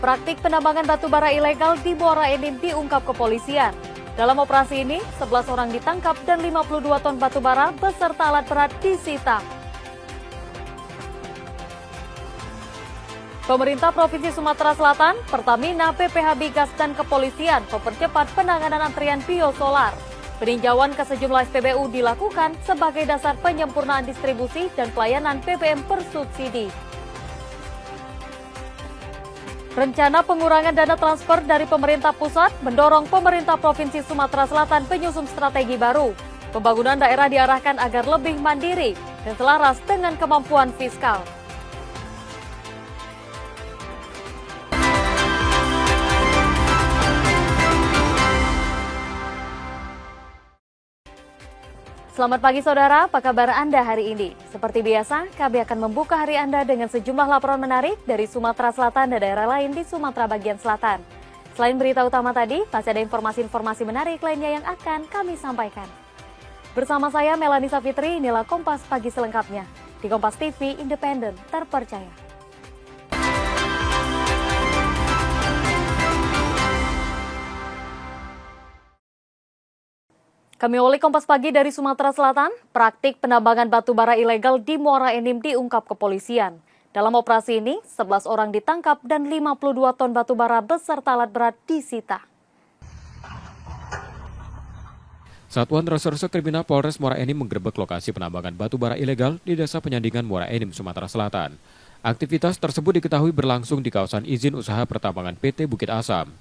Praktik penambangan batu bara ilegal di Muara Enim diungkap kepolisian. Dalam operasi ini, 11 orang ditangkap dan 52 ton batu bara beserta alat berat disita. Pemerintah Provinsi Sumatera Selatan, Pertamina, BPH Migas, dan kepolisian mempercepat penanganan antrian biosolar. Peninjauan ke sejumlah SPBU dilakukan sebagai dasar penyempurnaan distribusi dan pelayanan BBM bersubsidi. Rencana pengurangan dana transfer dari pemerintah pusat mendorong pemerintah Provinsi Sumatera Selatan menyusun strategi baru. Pembangunan daerah diarahkan agar lebih mandiri dan selaras dengan kemampuan fiskal. Selamat pagi saudara, apa kabar Anda hari ini? Seperti biasa, kami akan membuka hari Anda dengan sejumlah laporan menarik dari Sumatera Selatan dan daerah lain di Sumatera bagian selatan. Selain berita utama tadi, masih ada informasi-informasi menarik lainnya yang akan kami sampaikan. Bersama saya Melanie Safitri, inilah Kompas Pagi selengkapnya. Di Kompas TV, independen, terpercaya. Kami awali Kompas Pagi dari Sumatera Selatan, praktik penambangan batu bara ilegal di Muara Enim diungkap kepolisian. Dalam operasi ini, 11 orang ditangkap dan 52 ton batu bara beserta alat berat disita. Satuan Reserse Kriminal Polres Muara Enim menggerebek lokasi penambangan batu bara ilegal di Desa Penyandingan Muara Enim, Sumatera Selatan. Aktivitas tersebut diketahui berlangsung di kawasan izin usaha pertambangan PT Bukit Asam.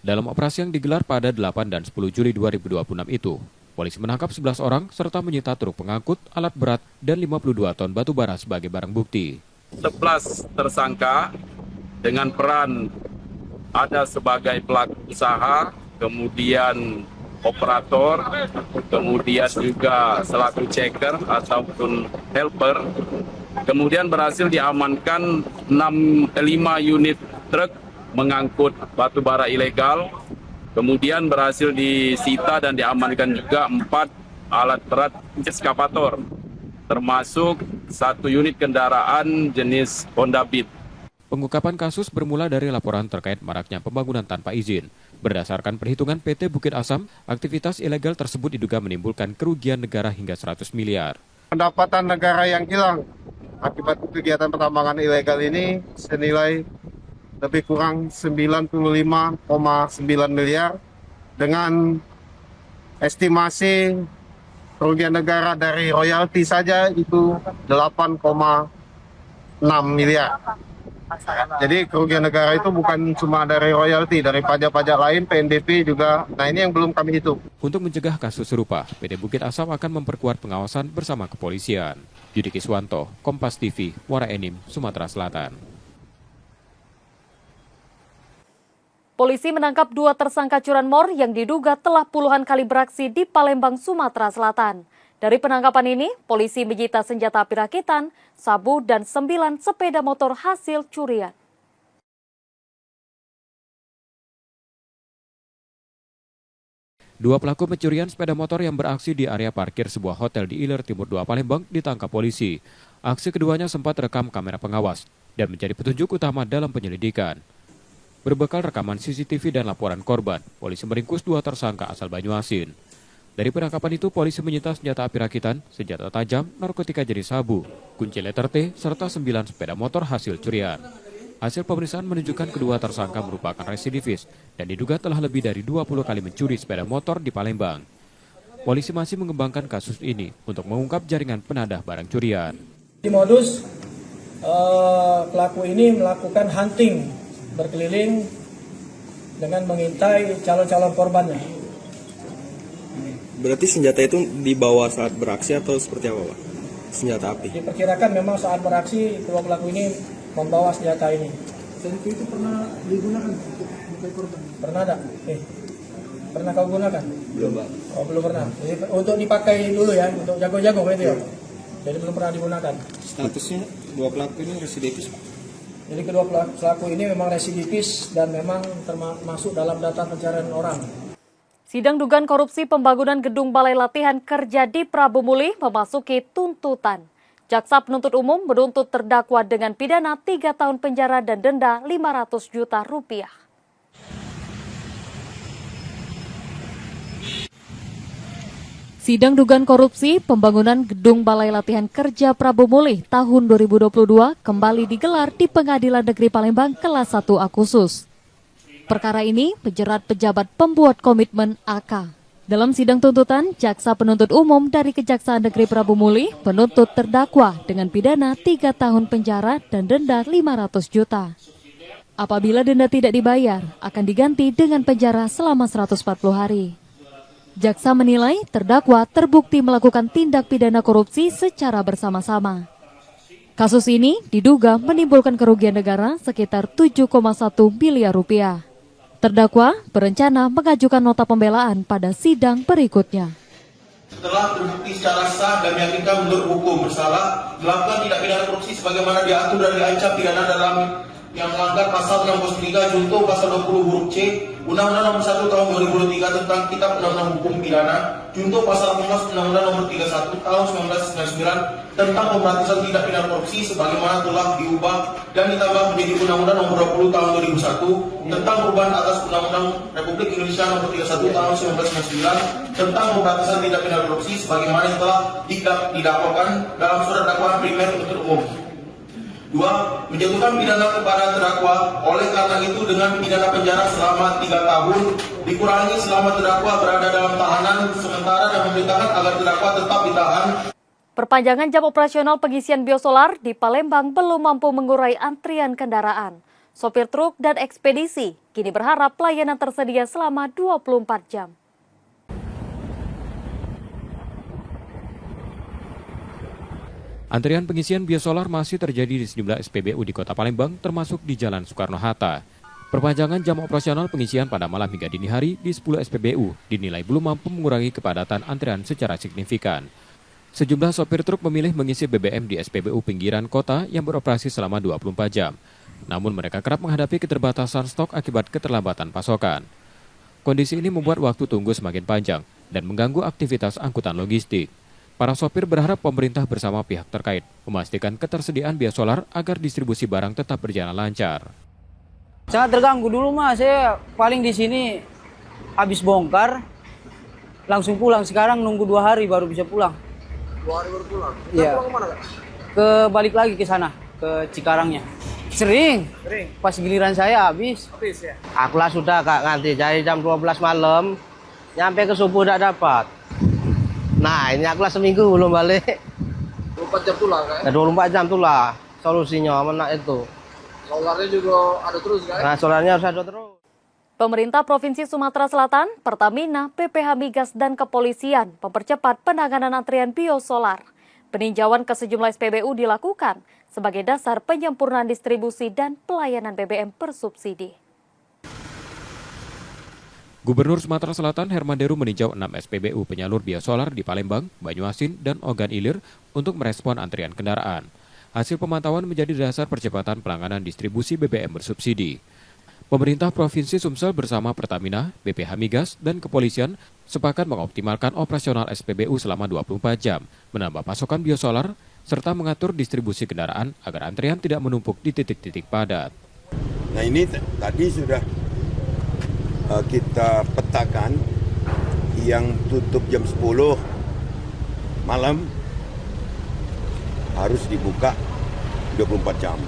Dalam operasi yang digelar pada 8 dan 10 Juli 2026 itu, polisi menangkap 11 orang serta menyita truk pengangkut, alat berat, dan 52 ton batu bara sebagai barang bukti. 11 tersangka dengan peran ada sebagai pelaku usaha, kemudian operator, kemudian juga selaku checker ataupun helper. Kemudian berhasil diamankan 5 unit truk mengangkut batu bara ilegal. Kemudian berhasil disita dan diamankan juga 4 alat berat ekskavator, termasuk 1 unit kendaraan jenis Honda Beat. Pengungkapan kasus bermula dari laporan terkait maraknya pembangunan tanpa izin. Berdasarkan perhitungan PT Bukit Asam, aktivitas ilegal tersebut diduga menimbulkan kerugian negara hingga 100 miliar. Pendapatan negara yang hilang akibat kegiatan pertambangan ilegal ini senilai lebih kurang 95,9 miliar dengan estimasi kerugian negara dari royalti saja itu 8,6 miliar. Jadi kerugian negara itu bukan cuma dari royalti, dari pajak-pajak lain, PNBP juga. Nah ini yang belum kami hitung. Untuk mencegah kasus serupa, PT Bukit Asam akan memperkuat pengawasan bersama kepolisian. Yudi Kiswanto, Kompas TV, Muara Enim, Sumatera Selatan. Polisi menangkap 2 tersangka curanmor yang diduga telah puluhan kali beraksi di Palembang, Sumatera Selatan. Dari penangkapan ini, polisi menyita senjata api rakitan, sabu, dan 9 sepeda motor hasil curian. Dua pelaku pencurian sepeda motor yang beraksi di area parkir sebuah hotel di Ilir Timur 2 Palembang ditangkap polisi. Aksi keduanya sempat rekam kamera pengawas dan menjadi petunjuk utama dalam penyelidikan. Berbekal rekaman CCTV dan laporan korban, polisi meringkus 2 tersangka asal Banyuasin. Dari penangkapan itu, polisi menyita senjata api rakitan, senjata tajam, narkotika jenis sabu, kunci letter T, serta 9 sepeda motor hasil curian. Hasil pemeriksaan menunjukkan kedua tersangka merupakan residivis dan diduga telah lebih dari 20 kali mencuri sepeda motor di Palembang. Polisi masih mengembangkan kasus ini untuk mengungkap jaringan penadah barang curian. Di modus pelaku ini melakukan hunting berkeliling dengan mengintai calon-calon korbannya. Berarti senjata itu dibawa saat beraksi atau seperti apa, Pak? Senjata api? Diperkirakan memang saat beraksi kedua pelaku ini membawa senjata ini. Dan itu pernah digunakan untuk melukai korban? Pernah ada? Pernah kau gunakan? Belum, Pak. Oh, belum pernah. Jadi, untuk dipakai dulu ya, untuk jago-jago gitu ya. Jadi belum pernah digunakan. Statusnya dua pelaku ini residivis, Pak? Jadi kedua pelaku ini memang residivis dan memang termasuk dalam data pencarian orang. Sidang dugaan korupsi pembangunan gedung Balai Latihan Kerja di Prabu Muli memasuki tuntutan. Jaksa penuntut umum menuntut terdakwa dengan pidana 3 tahun penjara dan denda 500 juta rupiah. Sidang dugaan korupsi pembangunan gedung Balai Latihan Kerja Prabu Mulih tahun 2022 kembali digelar di Pengadilan Negeri Palembang kelas 1A khusus. Perkara ini menjerat pejabat pembuat komitmen AK. Dalam sidang tuntutan, jaksa penuntut umum dari Kejaksaan Negeri Prabu Mulih menuntut terdakwa dengan pidana 3 tahun penjara dan denda 500 juta. Apabila denda tidak dibayar, akan diganti dengan penjara selama 140 hari. Jaksa menilai terdakwa terbukti melakukan tindak pidana korupsi secara bersama-sama. Kasus ini diduga menimbulkan kerugian negara sekitar 7,1 miliar rupiah. Terdakwa berencana mengajukan nota pembelaan pada sidang berikutnya. Setelah terbukti secara sah dan meyakinkan menurut hukum bersalah melakukan tindak pidana korupsi sebagaimana diatur dan diancam pidana dalam yang melanggar pasal 63 junto pasal 20 huruf C Undang-Undang Nomor 1 Tahun 2023 tentang Kitab Undang-Undang Hukum Pidana junto pasal 15 Undang-Undang Nomor 31 Tahun 1999 tentang pemberantasan tindak pidana korupsi sebagaimana telah diubah dan ditambah menjadi Undang-Undang Nomor 20 Tahun 2001 tentang perubahan atas Undang-Undang Republik Indonesia Nomor 31 Tahun 1999 tentang pemberantasan tindak pidana korupsi sebagaimana telah didakwakan dalam surat dakwaan primer penuntut umum. 2. Menjatuhkan pidana kepada terdakwa oleh karena itu dengan pidana penjara selama 3 tahun dikurangi selama terdakwa berada dalam tahanan sementara dan memerintahkan agar terdakwa tetap ditahan. Perpanjangan jam operasional pengisian biosolar di Palembang belum mampu mengurai antrian kendaraan. Sopir truk dan ekspedisi kini berharap pelayanan tersedia selama 24 jam. Antrian pengisian biosolar masih terjadi di sejumlah SPBU di Kota Palembang, termasuk di Jalan Soekarno-Hatta. Perpanjangan jam operasional pengisian pada malam hingga dini hari di 10 SPBU dinilai belum mampu mengurangi kepadatan antrian secara signifikan. Sejumlah sopir truk memilih mengisi BBM di SPBU pinggiran kota yang beroperasi selama 24 jam. Namun mereka kerap menghadapi keterbatasan stok akibat keterlambatan pasokan. Kondisi ini membuat waktu tunggu semakin panjang dan mengganggu aktivitas angkutan logistik. Para sopir berharap pemerintah bersama pihak terkait memastikan ketersediaan biosolar agar distribusi barang tetap berjalan lancar. Sangat terganggu dulu mas, saya paling di sini habis bongkar, langsung pulang. Sekarang nunggu 2 hari baru bisa pulang. 2 hari baru pulang? Iya. Pulang kemana kak? Balik lagi ke sana, ke Cikarangnya. Sering. Pas giliran saya habis. Habis ya? Aku lah sudah kak nganti dari jam 12 malam, nyampe ke subuh udah dapat. Nah ini aku lah seminggu belum balik. 24 jam tuh lah kan? 24 jam tuh lah solusinya mana itu. Solarnya juga ada terus kan? Nah solarnya harus ada terus. Pemerintah Provinsi Sumatera Selatan, Pertamina, PPH Migas, dan Kepolisian mempercepat penanganan antrian biosolar. Peninjauan ke sejumlah SPBU dilakukan sebagai dasar penyempurnaan distribusi dan pelayanan BBM bersubsidi. Gubernur Sumatera Selatan Herman Deru meninjau 6 SPBU penyalur biosolar di Palembang, Banyuasin, dan Ogan Ilir untuk merespon antrian kendaraan. Hasil pemantauan menjadi dasar percepatan penanganan distribusi BBM bersubsidi. Pemerintah Provinsi Sumsel bersama Pertamina, BPH Migas, dan Kepolisian sepakat mengoptimalkan operasional SPBU selama 24 jam, menambah pasokan biosolar, serta mengatur distribusi kendaraan agar antrian tidak menumpuk di titik-titik padat. Nah ini tadi sudah kita petakan yang tutup jam 10 malam harus dibuka 24 jam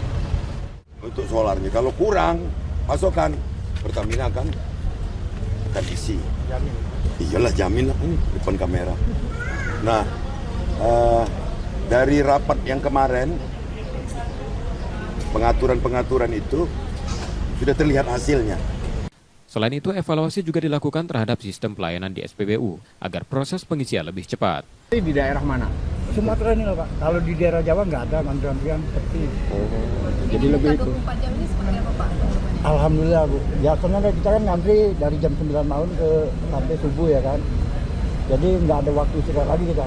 untuk solarnya. Kalau kurang pasokan, Pertamina akan isi. Jamin. Iyalah jamin ini depan kamera. Nah dari rapat yang kemarin pengaturan itu sudah terlihat hasilnya. Selain itu, evaluasi juga dilakukan terhadap sistem pelayanan di SPBU agar proses pengisian lebih cepat. Di daerah mana? Sumatera ini loh Pak. Kalau di daerah Jawa nggak ada antrian seperti itu. Jadi lebih itu. 24 jam ini seperti apa Pak? Alhamdulillah Bu. Biasanya kita kan ngantri dari jam 9 malam sampai subuh ya kan. Jadi nggak ada waktu istirahat lagi kita.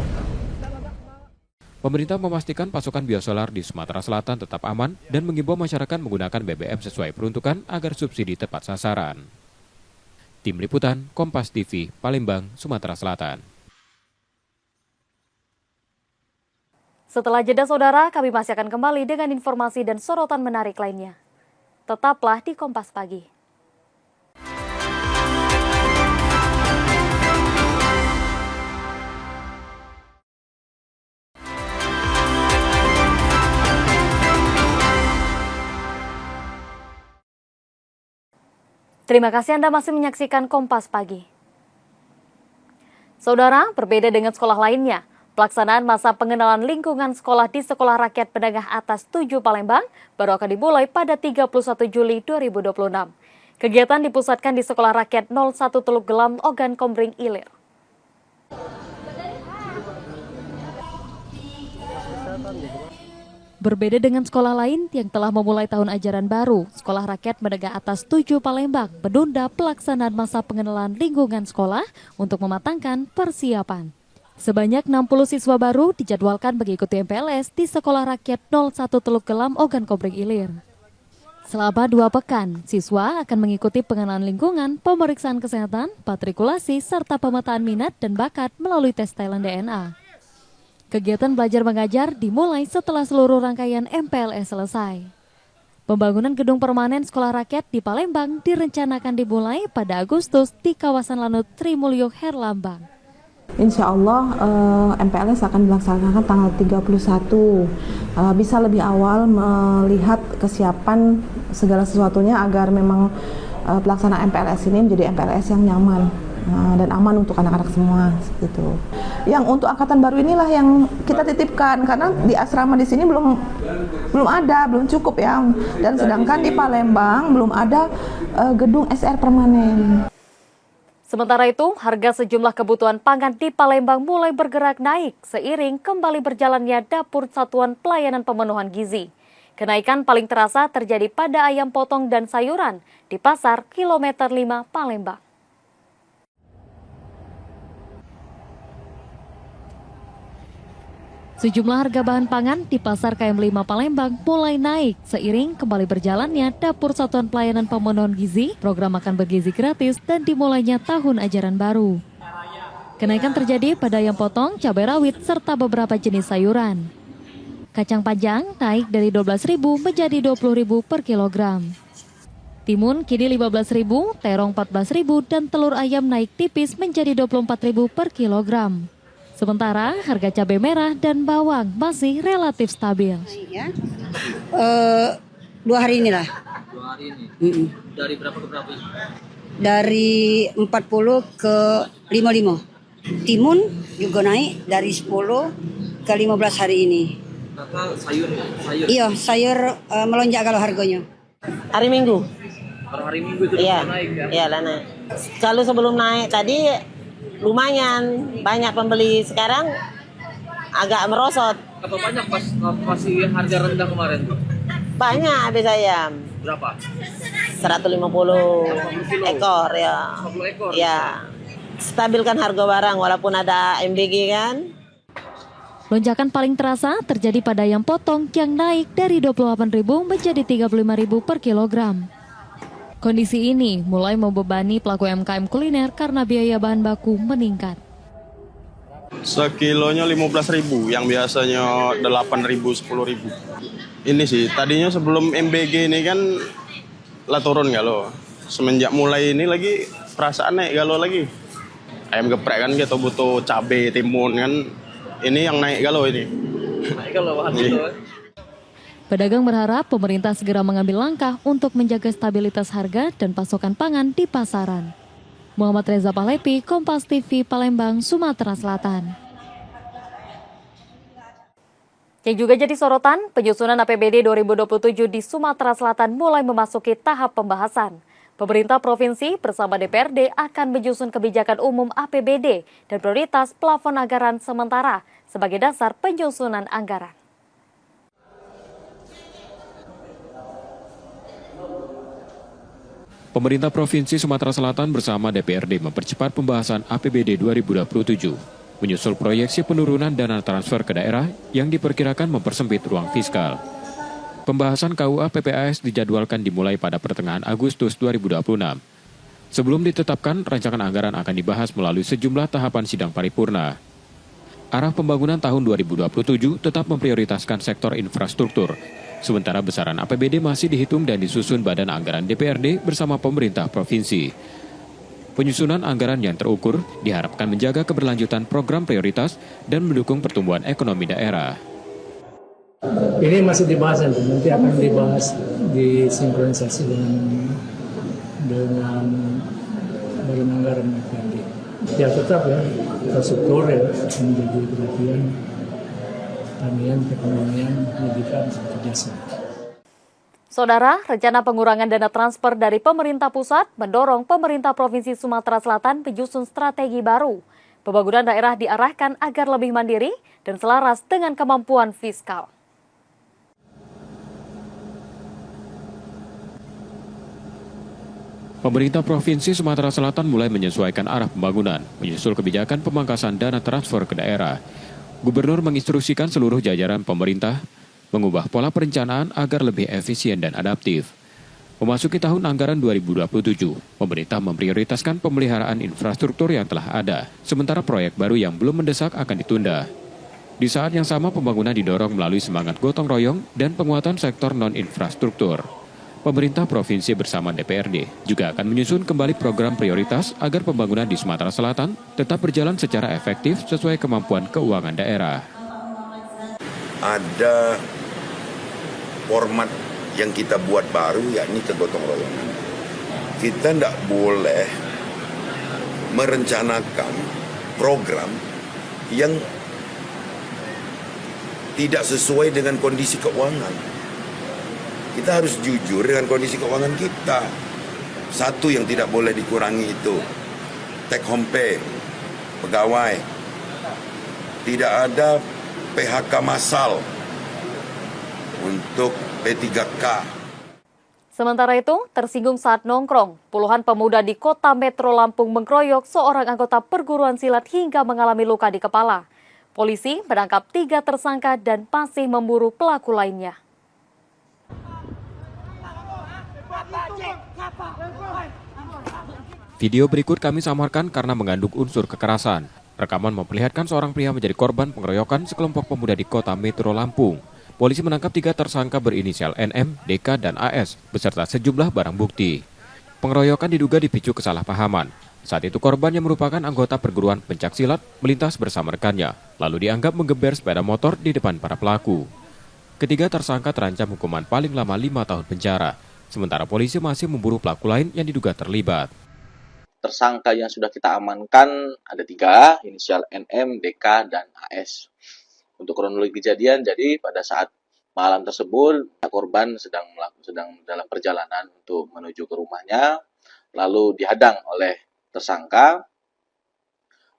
Pemerintah memastikan pasokan biosolar di Sumatera Selatan tetap aman dan mengimbau masyarakat menggunakan BBM sesuai peruntukan agar subsidi tepat sasaran. Tim Liputan, Kompas TV, Palembang, Sumatera Selatan. Setelah jeda saudara, kami masih akan kembali dengan informasi dan sorotan menarik lainnya. Tetaplah di Kompas Pagi. Terima kasih Anda masih menyaksikan Kompas Pagi. Saudara, berbeda dengan sekolah lainnya, pelaksanaan masa pengenalan lingkungan sekolah di Sekolah Rakyat Menengah Atas 7 Palembang baru akan dimulai pada 31 Juli 2026. Kegiatan dipusatkan di Sekolah Rakyat 01 Teluk Gelam, Ogan Komering Ilir. Berbeda dengan sekolah lain yang telah memulai tahun ajaran baru, Sekolah Rakyat Menengah Atas 7 Palembang menunda pelaksanaan masa pengenalan lingkungan sekolah untuk mematangkan persiapan. Sebanyak 60 siswa baru dijadwalkan mengikuti MPLS di Sekolah Rakyat 01 Teluk Gelam, Ogan Komering Ilir. Selama 2 pekan, siswa akan mengikuti pengenalan lingkungan, pemeriksaan kesehatan, matrikulasi, serta pemetaan minat dan bakat melalui tes talent DNA. Kegiatan belajar mengajar dimulai setelah seluruh rangkaian MPLS selesai. Pembangunan gedung permanen Sekolah Rakyat di Palembang direncanakan dimulai pada Agustus di kawasan Lanut Trimulyo Herlambang. Insya Allah MPLS akan dilaksanakan tanggal 31. Bisa lebih awal melihat kesiapan segala sesuatunya agar memang pelaksanaan MPLS ini menjadi MPLS yang nyaman dan aman untuk anak-anak semua gitu. Yang untuk angkatan baru inilah yang kita titipkan karena di asrama di sini belum cukup ya. Dan sedangkan di Palembang belum ada gedung SR permanen. Sementara itu, harga sejumlah kebutuhan pangan di Palembang mulai bergerak naik seiring kembali berjalannya dapur Satuan Pelayanan Pemenuhan Gizi. Kenaikan paling terasa terjadi pada ayam potong dan sayuran di Pasar Kilometer 5 Palembang. Sejumlah harga bahan pangan di Pasar KM5 Palembang mulai naik seiring kembali berjalannya Dapur Satuan Pelayanan Pemenuhan Gizi, program makan bergizi gratis, dan dimulainya tahun ajaran baru. Kenaikan terjadi pada ayam potong, cabai rawit, serta beberapa jenis sayuran. Kacang panjang naik dari Rp12.000 menjadi Rp20.000 per kilogram. Timun kini Rp15.000, terong Rp14.000, dan telur ayam naik tipis menjadi Rp24.000 per kilogram. Sementara harga cabai merah dan bawang masih relatif stabil. Ya. 2 hari inilah. 2 hari ini? Dari berapa ke berapa? Dari 40 ke 55. Timun juga naik dari 10 ke 15 hari ini. Berapa sayur? Iya, sayur melonjak kalau harganya. Hari Minggu. Per hari Minggu itu naik ya? Iya, naik. Kalau sebelum naik tadi lumayan banyak pembeli, sekarang agak merosot. Apa banyak pas masih harga rendah kemarin? Banyak habis ayam. Berapa? 150 ekor ya. 50 ekor? Ya. Stabilkan harga barang walaupun ada MBG kan. Lonjakan paling terasa terjadi pada ayam potong yang naik dari Rp28.000 menjadi Rp35.000 per kilogram. Kondisi ini mulai membebani pelaku UMKM kuliner karena biaya bahan baku meningkat. Sekilonya 15.000, yang biasanya 8.000, 10.000. Ini sih, tadinya sebelum MBG ini kan lah turun galo. Semenjak mulai ini lagi perasaan naik galo lagi. Ayam geprek kan kita butuh cabai, timun kan. Ini yang naik galo ini. Naik galo bahan itu. Pedagang berharap pemerintah segera mengambil langkah untuk menjaga stabilitas harga dan pasokan pangan di pasaran. Muhammad Reza Pahlepi, Kompas TV, Palembang, Sumatera Selatan. Yang juga jadi sorotan, penyusunan APBD 2027 di Sumatera Selatan mulai memasuki tahap pembahasan. Pemerintah provinsi bersama DPRD akan menyusun kebijakan umum APBD dan prioritas plafon anggaran sementara sebagai dasar penyusunan anggaran. Pemerintah Provinsi Sumatera Selatan bersama DPRD mempercepat pembahasan APBD 2027, menyusul proyeksi penurunan dana transfer ke daerah yang diperkirakan mempersempit ruang fiskal. Pembahasan KUA PPAS dijadwalkan dimulai pada pertengahan Agustus 2026. Sebelum ditetapkan, rancangan anggaran akan dibahas melalui sejumlah tahapan sidang paripurna. arah pembangunan tahun 2027 tetap memprioritaskan sektor infrastruktur. Sementara besaran APBD masih dihitung dan disusun Badan Anggaran DPRD bersama pemerintah provinsi. Penyusunan anggaran yang terukur diharapkan menjaga keberlanjutan program prioritas dan mendukung pertumbuhan ekonomi daerah. Ini masih dibahas, nanti akan dibahas disinkronisasi dengan Badan Anggaran DPRD. Ya tetap ya, infrastruktur ya menjadi perhatian, pertanian, perekonomian, pendidikan, serta jasa. Saudara, rencana pengurangan dana transfer dari pemerintah pusat mendorong pemerintah Provinsi Sumatera Selatan menyusun strategi baru. Pembangunan daerah diarahkan agar lebih mandiri dan selaras dengan kemampuan fiskal. Pemerintah Provinsi Sumatera Selatan mulai menyesuaikan arah pembangunan, menyusul kebijakan pemangkasan dana transfer ke daerah. Gubernur menginstruksikan seluruh jajaran pemerintah mengubah pola perencanaan agar lebih efisien dan adaptif. Memasuki tahun anggaran 2027, pemerintah memprioritaskan pemeliharaan infrastruktur yang telah ada, sementara proyek baru yang belum mendesak akan ditunda. Di saat yang sama, pembangunan didorong melalui semangat gotong royong dan penguatan sektor non-infrastruktur. Pemerintah provinsi bersama DPRD juga akan menyusun kembali program prioritas agar pembangunan di Sumatera Selatan tetap berjalan secara efektif sesuai kemampuan keuangan daerah. Ada format yang kita buat baru, yakni kegotong royongan. Kita tidak boleh merencanakan program yang tidak sesuai dengan kondisi keuangan. Kita harus jujur dengan kondisi keuangan kita. Satu yang tidak boleh dikurangi itu take home pay, pegawai. Tidak ada PHK massal untuk P3K. Sementara itu, tersinggung saat nongkrong, puluhan pemuda di kota Metro Lampung mengkeroyok seorang anggota perguruan silat hingga mengalami luka di kepala. Polisi menangkap 3 tersangka dan masih memburu pelaku lainnya. Video berikut kami samarkan karena mengandung unsur kekerasan. Rekaman memperlihatkan seorang pria menjadi korban pengeroyokan sekelompok pemuda di kota Metro Lampung. Polisi menangkap 3 tersangka berinisial NM, DK, dan AS beserta sejumlah barang bukti. Pengeroyokan diduga dipicu kesalahpahaman. Saat itu korban yang merupakan anggota perguruan pencaksilat melintas bersama rekannya, lalu dianggap menggeber sepeda motor di depan para pelaku. Ketiga tersangka terancam hukuman paling lama 5 tahun penjara. Sementara polisi masih memburu pelaku lain yang diduga terlibat. Tersangka yang sudah kita amankan ada 3, inisial NM, DK, dan AS. Untuk kronologi kejadian, jadi pada saat malam tersebut, korban sedang dalam perjalanan untuk menuju ke rumahnya, lalu dihadang oleh tersangka,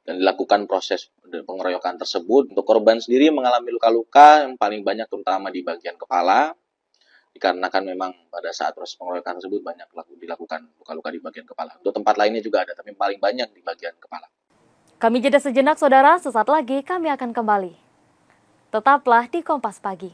dan dilakukan proses pengeroyokan tersebut. Untuk korban sendiri mengalami luka-luka yang paling banyak terutama di bagian kepala, dikarenakan memang pada saat proses pengeroyokan tersebut banyak dilakukan luka-luka di bagian kepala. Untuk tempat lainnya juga ada, tapi paling banyak di bagian kepala. Kami jeda sejenak, saudara. Sesaat lagi kami akan kembali. Tetaplah di Kompas Pagi.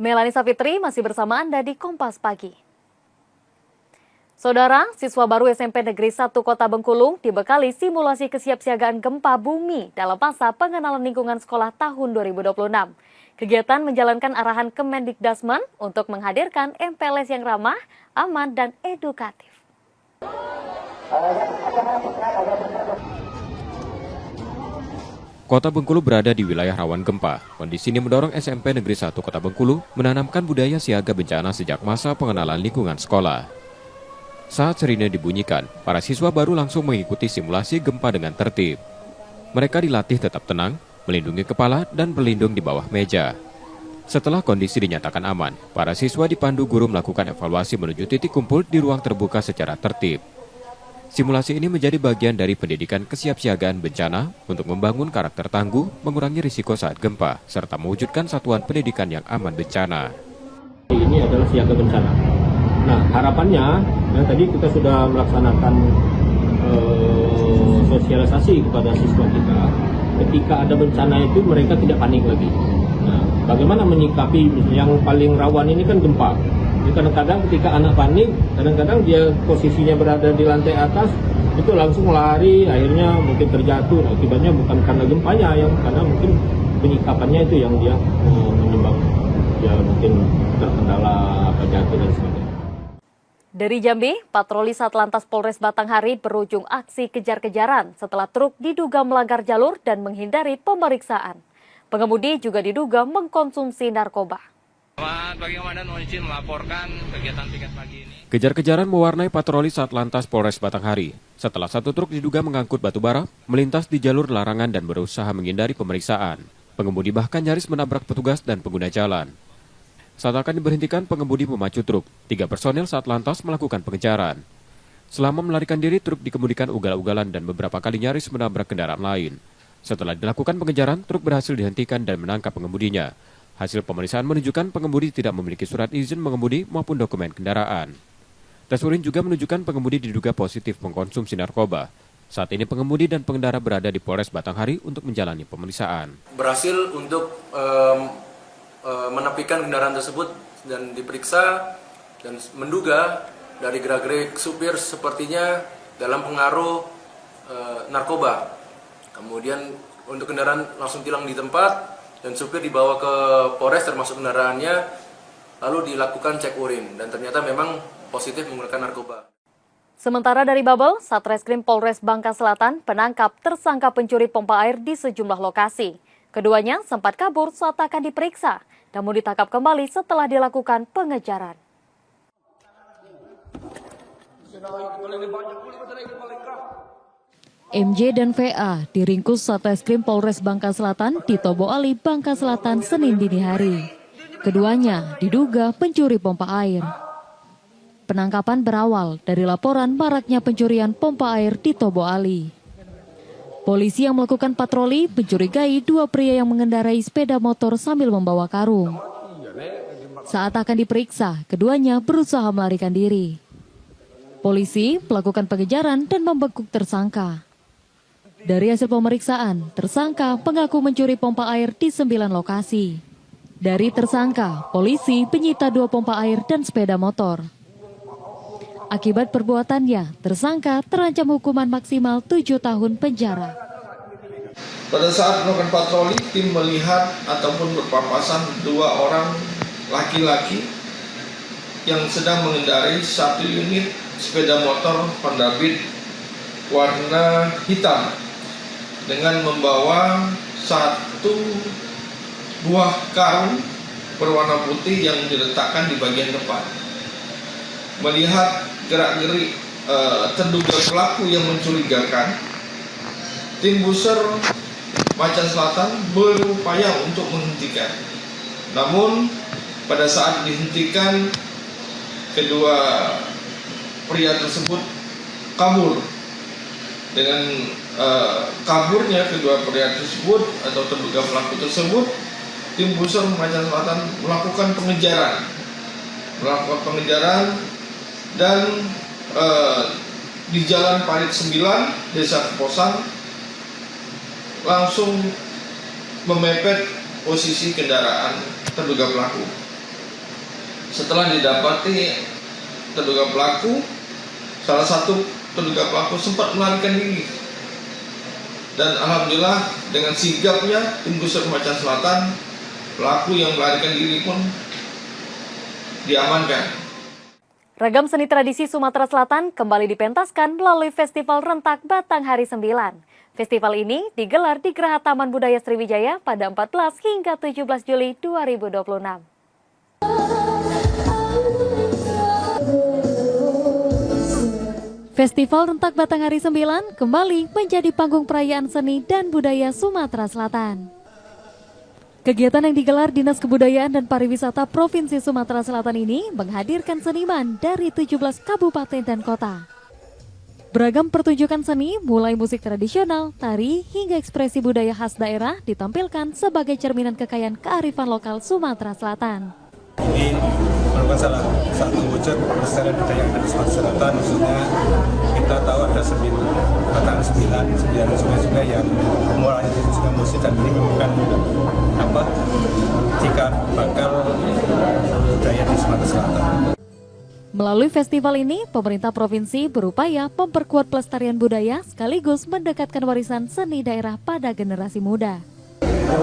Melani Sapitri masih bersama Anda di Kompas Pagi. Saudara, siswa baru SMP Negeri 1 Kota Bengkulu dibekali simulasi kesiapsiagaan gempa bumi dalam masa pengenalan lingkungan sekolah tahun 2026. Kegiatan menjalankan arahan Kemendikdasmen untuk menghadirkan MPLS yang ramah, aman, dan edukatif. Kota Bengkulu berada di wilayah rawan gempa. Kondisi ini mendorong SMP Negeri 1 Kota Bengkulu menanamkan budaya siaga bencana sejak masa pengenalan lingkungan sekolah. Saat sirine dibunyikan, para siswa baru langsung mengikuti simulasi gempa dengan tertib. Mereka dilatih tetap tenang, melindungi kepala, dan berlindung di bawah meja. Setelah kondisi dinyatakan aman, para siswa dipandu guru melakukan evaluasi menuju titik kumpul di ruang terbuka secara tertib. Simulasi ini menjadi bagian dari pendidikan kesiapsiagaan bencana untuk membangun karakter tangguh, mengurangi risiko saat gempa, serta mewujudkan satuan pendidikan yang aman bencana. Ini adalah siaga bencana. Nah, harapannya, tadi kita sudah melaksanakan sosialisasi kepada siswa kita ketika ada bencana itu mereka tidak panik lagi. Nah, bagaimana menyikapi yang paling rawan ini kan gempa. Jadi kadang-kadang ketika anak panik, kadang-kadang dia posisinya berada di lantai atas, itu langsung lari, akhirnya mungkin terjatuh. Akibatnya bukan karena gempanya, karena mungkin penyikapannya itu yang dia menyebabkan dia mungkin terkendala jatuh dan sebagainya. Dari Jambi, patroli Satlantas Polres Batanghari berujung aksi kejar-kejaran setelah truk diduga melanggar jalur dan menghindari pemeriksaan. Pengemudi juga diduga mengkonsumsi narkoba. Selamat pagi Komandan, mohon izin melaporkan kegiatan piket pagi ini. Kejar-kejaran mewarnai patroli Satlantas Polres Batanghari setelah satu truk diduga mengangkut batu bara melintas di jalur larangan dan berusaha menghindari pemeriksaan. Pengemudi bahkan nyaris menabrak petugas dan pengguna jalan. Saat akan diberhentikan, pengemudi memacu truk. 3 personel Satlantas melakukan pengejaran. Selama melarikan diri, truk dikemudikan ugal-ugalan dan beberapa kali nyaris menabrak kendaraan lain. Setelah dilakukan pengejaran, truk berhasil dihentikan dan menangkap pengemudinya. Hasil pemeriksaan menunjukkan pengemudi tidak memiliki surat izin mengemudi maupun dokumen kendaraan. Tes urin juga menunjukkan pengemudi diduga positif mengkonsumsi narkoba. Saat ini pengemudi dan pengendara berada di Polres Batanghari untuk menjalani pemeriksaan. Berhasil untuk menepikan kendaraan tersebut dan diperiksa dan menduga dari gerak-gerik supir sepertinya dalam pengaruh narkoba. Kemudian untuk kendaraan langsung tilang di tempat dan supir dibawa ke Polres termasuk kendaraannya, lalu dilakukan cek urin dan ternyata memang positif menggunakan narkoba. Sementara dari Babel, Satreskrim Polres Bangka Selatan penangkap tersangka pencuri pompa air di sejumlah lokasi. Keduanya sempat kabur saat akan diperiksa, namun ditangkap kembali setelah dilakukan pengejaran. MJ dan VA diringkus Satreskrim Polres Bangka Selatan di Tobo Ali, Bangka Selatan, Senin dini hari. Keduanya diduga pencuri pompa air. Penangkapan berawal dari laporan maraknya pencurian pompa air di Tobo Ali. Polisi yang melakukan patroli mencurigai 2 pria yang mengendarai sepeda motor sambil membawa karung. Saat akan diperiksa, keduanya berusaha melarikan diri. Polisi melakukan pengejaran dan membekuk tersangka. Dari hasil pemeriksaan, tersangka mengaku mencuri pompa air di 9 lokasi. Dari tersangka, polisi menyita 2 pompa air dan sepeda motor. Akibat perbuatannya, tersangka terancam hukuman maksimal 7 tahun penjara. Pada saat melakukan patroli, tim melihat ataupun berpapasan 2 orang laki-laki yang sedang mengendarai 1 unit sepeda motor Honda Beat warna hitam dengan membawa 1 buah karung berwarna putih yang diletakkan di bagian depan. Melihat gerak-gerik terduga pelaku yang mencurigakan, tim Buser Macan Selatan berupaya untuk menghentikan. Namun pada saat dihentikan, kedua pria tersebut kabur. Dengan kaburnya kedua pria tersebut atau terduga pelaku tersebut, tim Buser Macan Selatan melakukan pengejaran dan di Jalan Parit 9, Desa Keposan, langsung memepet posisi kendaraan terduga pelaku. Setelah didapati terduga pelaku, salah satu terduga pelaku sempat melarikan diri. Dan alhamdulillah dengan sigapnya tim Buser Macan Selatan, pelaku yang melarikan diri pun diamankan. Ragam seni tradisi Sumatera Selatan kembali dipentaskan melalui Festival Rentak Batanghari 9. Festival ini digelar di Geraha Taman Budaya Sriwijaya pada 14 hingga 17 Juli 2026. Festival Rentak Batanghari 9 kembali menjadi panggung perayaan seni dan budaya Sumatera Selatan. Kegiatan yang digelar Dinas Kebudayaan dan Pariwisata Provinsi Sumatera Selatan ini menghadirkan seniman dari 17 kabupaten dan kota. Beragam pertunjukan seni mulai musik tradisional, tari, hingga ekspresi budaya khas daerah ditampilkan sebagai cerminan kekayaan kearifan lokal Sumatera Selatan. Ini merupakan salah satu wujud pelestarian budaya yang ada di Sumatera Selatan, khususnya kita tahu ada 9 sungai-sungai yang mulai dari Sungai Musi, dan ini merupakan cikal bakal budaya di Sumatera Selatan. Melalui festival ini, pemerintah provinsi berupaya memperkuat pelestarian budaya sekaligus mendekatkan warisan seni daerah pada generasi muda.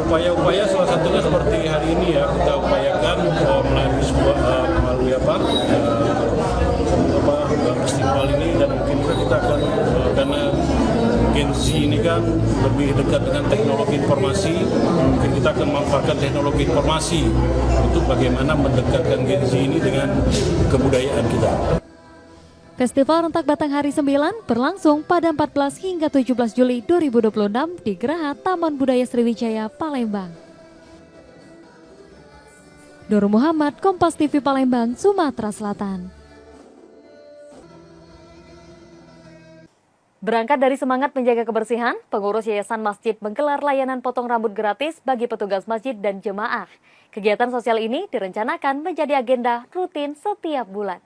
Upaya-upaya salah satunya seperti hari ini ya, kita upayakan melalui festival ini, dan mungkin kita akan karena Gen Z ini kan lebih dekat dengan teknologi informasi, mungkin kita akan memanfaatkan teknologi informasi untuk bagaimana mendekatkan Gen Z ini dengan kebudayaan kita. Festival Rentak Batang Hari 9 berlangsung pada 14 hingga 17 Juli 2026 di Geraha Taman Budaya Sriwijaya, Palembang. Nur Muhammad, Kompas TV Palembang, Sumatera Selatan. Berangkat dari semangat menjaga kebersihan, pengurus Yayasan Masjid menggelar layanan potong rambut gratis bagi petugas masjid dan jemaah. Kegiatan sosial ini direncanakan menjadi agenda rutin setiap bulan.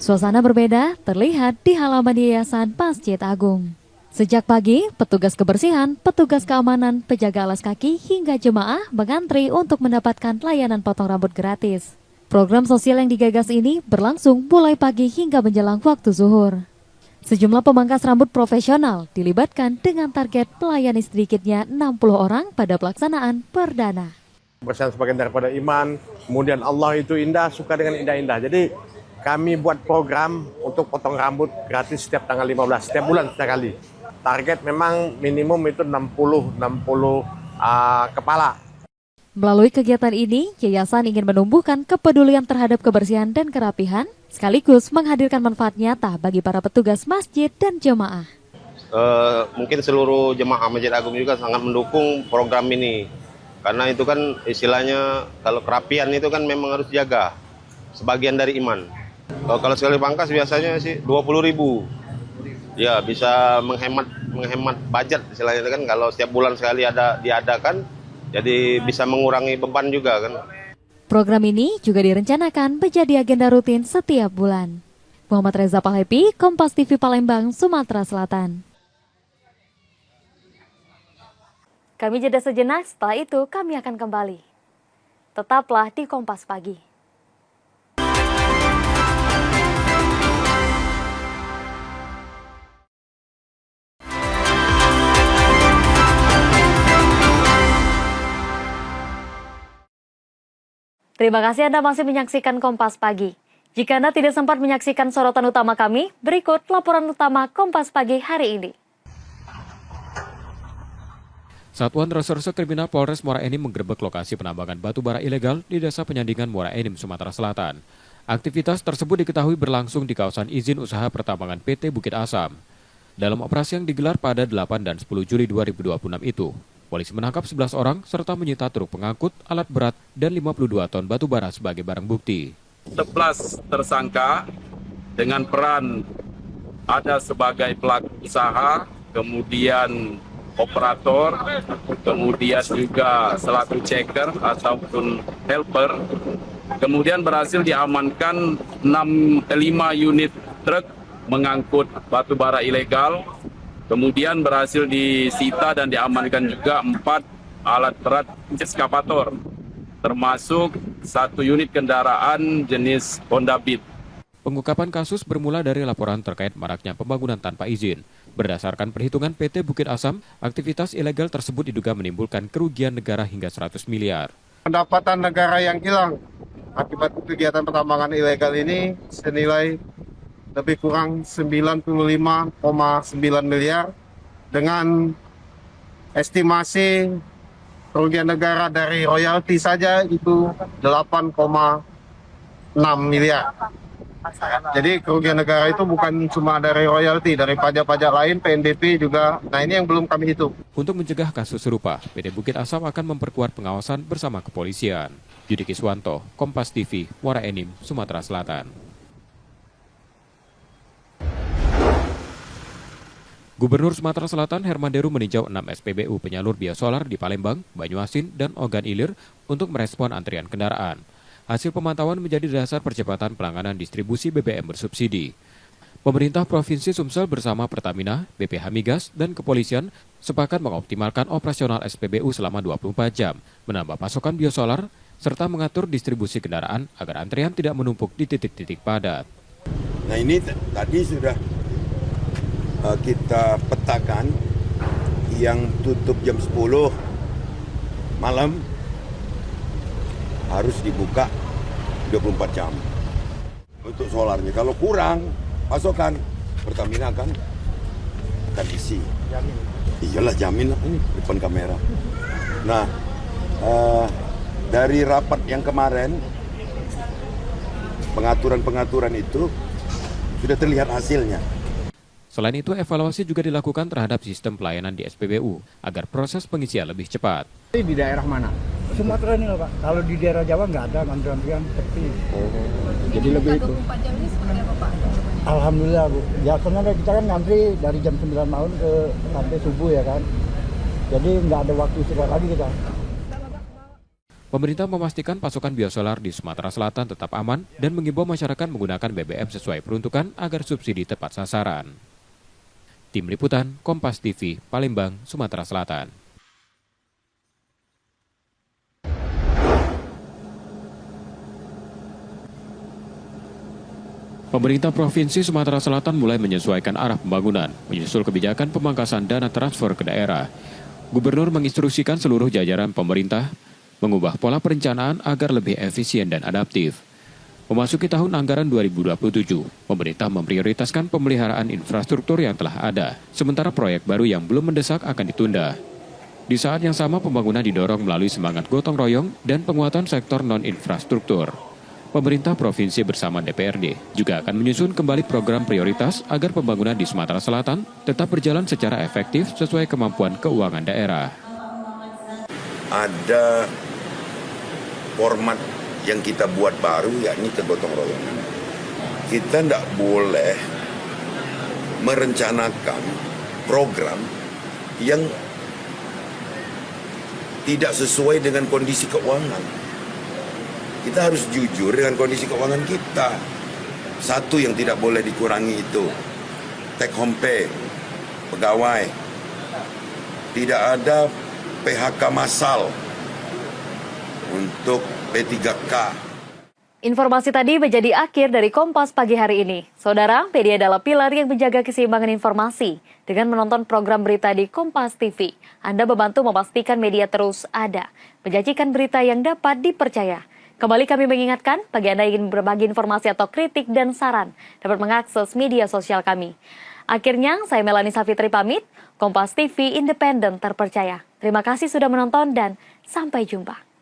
Suasana berbeda terlihat di halaman Yayasan Masjid Agung. Sejak pagi, petugas kebersihan, petugas keamanan, penjaga alas kaki hingga jemaah mengantri untuk mendapatkan layanan potong rambut gratis. Program sosial yang digagas ini berlangsung mulai pagi hingga menjelang waktu zuhur. Sejumlah pemangkas rambut profesional dilibatkan dengan target melayani sedikitnya 60 orang pada pelaksanaan perdana. Kebersihan sebagian daripada iman, kemudian Allah itu indah, suka dengan indah-indah. Jadi kami buat program untuk potong rambut gratis setiap tanggal 15, setiap bulan sekali. Target memang minimum itu 60 kepala. Melalui kegiatan ini, yayasan ingin menumbuhkan kepedulian terhadap kebersihan dan kerapihan, sekaligus menghadirkan manfaat nyata bagi para petugas masjid dan jemaah. Mungkin seluruh jemaah Masjid Agung juga sangat mendukung program ini. Karena itu kan istilahnya, kalau kerapian itu kan memang harus dijaga, sebagian dari iman. Kalau sekali pangkas biasanya sih 20.000. Ya, bisa menghemat budget istilahnya kan, kalau setiap bulan sekali diadakan. Jadi bisa mengurangi beban juga kan. Program ini juga direncanakan menjadi agenda rutin setiap bulan. Muhammad Reza Palhepi, Kompas TV Palembang, Sumatera Selatan. Kami jeda sejenak, setelah itu kami akan kembali. Tetaplah di Kompas Pagi. Terima kasih Anda masih menyaksikan Kompas Pagi. Jika Anda tidak sempat menyaksikan sorotan utama kami, berikut laporan utama Kompas Pagi hari ini. Satuan Reserse Kriminal Polres Muara Enim menggerebek lokasi penambangan batu bara ilegal di Desa Penyandingan Muara Enim, Sumatera Selatan. Aktivitas tersebut diketahui berlangsung di kawasan izin usaha pertambangan PT Bukit Asam. Dalam operasi yang digelar pada 8 dan 10 Juli 2026 itu, polisi menangkap 11 orang serta menyita truk pengangkut, alat berat, dan 52 ton batu bara sebagai barang bukti. 11 tersangka dengan peran ada sebagai pelaku usaha, kemudian operator, kemudian juga selaku checker ataupun helper. Kemudian berhasil diamankan 5 unit truk mengangkut batu bara ilegal. Kemudian berhasil disita dan diamankan juga 4 alat berat ekskavator, termasuk 1 unit kendaraan jenis Honda Beat. Pengungkapan kasus bermula dari laporan terkait maraknya pembangunan tanpa izin. Berdasarkan perhitungan PT Bukit Asam, aktivitas ilegal tersebut diduga menimbulkan kerugian negara hingga 100 miliar. Pendapatan negara yang hilang akibat kegiatan pertambangan ilegal ini senilai lebih kurang 95,9 miliar dengan estimasi kerugian negara dari royalti saja itu 8,6 miliar. Jadi kerugian negara itu bukan cuma dari royalti, dari pajak-pajak lain, PNBP juga. Nah, ini yang belum kami hitung. Untuk mencegah kasus serupa, PT Bukit Asam akan memperkuat pengawasan bersama kepolisian. Yudi Kiswanto, Kompas TV, Muara Enim, Sumatera Selatan. Gubernur Sumatera Selatan Herman Deru meninjau 6 SPBU penyalur biosolar di Palembang, Banyuasin, dan Ogan Ilir untuk merespon antrian kendaraan. Hasil pemantauan menjadi dasar percepatan penanganan distribusi BBM bersubsidi. Pemerintah Provinsi Sumsel bersama Pertamina, BPH Migas, dan Kepolisian sepakat mengoptimalkan operasional SPBU selama 24 jam, menambah pasokan biosolar, serta mengatur distribusi kendaraan agar antrian tidak menumpuk di titik-titik padat. Nah ini tadi sudah kita petakan yang tutup jam 10 malam harus dibuka 24 jam. Untuk solarnya, kalau kurang pasokan, Pertamina akan isi. Iyalah jamin ini depan kamera. Nah, dari rapat yang kemarin, pengaturan itu sudah terlihat hasilnya. Selain itu, evaluasi juga dilakukan terhadap sistem pelayanan di SPBU agar proses pengisian lebih cepat. Di daerah mana? Sumatera ini loh Pak. Kalau di daerah Jawa nggak ada antrian seperti. Jadi lebih itu. 24 jam ini seperti apa Pak? Alhamdulillah Bu. Biasanya kita kan ngantri dari jam 9 malam sampai subuh ya kan. Jadi nggak ada waktu istirahat lagi kita. Pemerintah memastikan pasokan biosolar di Sumatera Selatan tetap aman dan mengimbau masyarakat menggunakan BBM sesuai peruntukan agar subsidi tepat sasaran. Tim Liputan, Kompas TV, Palembang, Sumatera Selatan. Pemerintah Provinsi Sumatera Selatan mulai menyesuaikan arah pembangunan, menyusul kebijakan pemangkasan dana transfer ke daerah. Gubernur menginstruksikan seluruh jajaran pemerintah mengubah pola perencanaan agar lebih efisien dan adaptif. Memasuki tahun anggaran 2027, pemerintah memprioritaskan pemeliharaan infrastruktur yang telah ada, sementara proyek baru yang belum mendesak akan ditunda. Di saat yang sama, pembangunan didorong melalui semangat gotong royong dan penguatan sektor non-infrastruktur. Pemerintah provinsi bersama DPRD juga akan menyusun kembali program prioritas agar pembangunan di Sumatera Selatan tetap berjalan secara efektif sesuai kemampuan keuangan daerah. Ada format yang kita buat baru, yakni kegotong royongan. Kita tidak boleh merencanakan program yang tidak sesuai dengan kondisi keuangan. Kita harus jujur dengan kondisi keuangan kita. Satu yang tidak boleh dikurangi itu take home pay, pegawai. Tidak ada PHK massal untuk P3K. Informasi tadi menjadi akhir dari Kompas pagi hari ini. Saudara, media adalah pilar yang menjaga keseimbangan informasi. Dengan menonton program berita di Kompas TV, Anda membantu memastikan media terus ada, menyajikan berita yang dapat dipercaya. Kembali kami mengingatkan, bagi Anda yang ingin berbagi informasi atau kritik dan saran, dapat mengakses media sosial kami. Akhirnya, saya Melanie Safitri pamit, Kompas TV independen terpercaya. Terima kasih sudah menonton dan sampai jumpa.